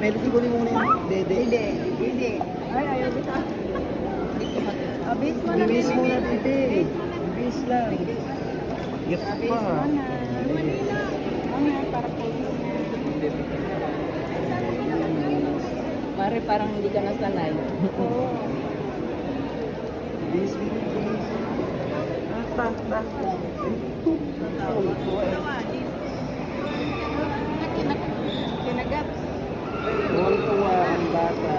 Melody ko muna yung dede. Hindi. Ay, ayaw kita. Base mo na. Base muna, dede. Base lang. Yes Base pa. mo na. Para po. Mare, parang hindi ka nasanay. Oo. Base, base. Kinagat. Tuwa ang bata.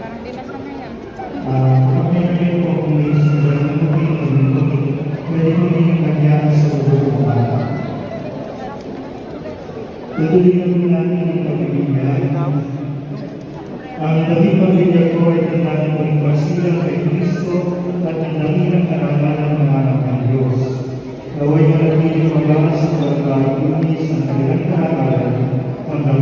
Parang di nasanay yan. Kami rin po kung pwede ko rin nangyari sa ulo ng bata. Tutuloy na po natin ang pagkibigyan. Ang dating pamilya ko ay nagtatanong ng pasilang kay Kristo at ang dakilang karangalan ng anak ng Diyos. Naway manatiling mababa sa pagkakagulis ng kanilang karangalan hanggang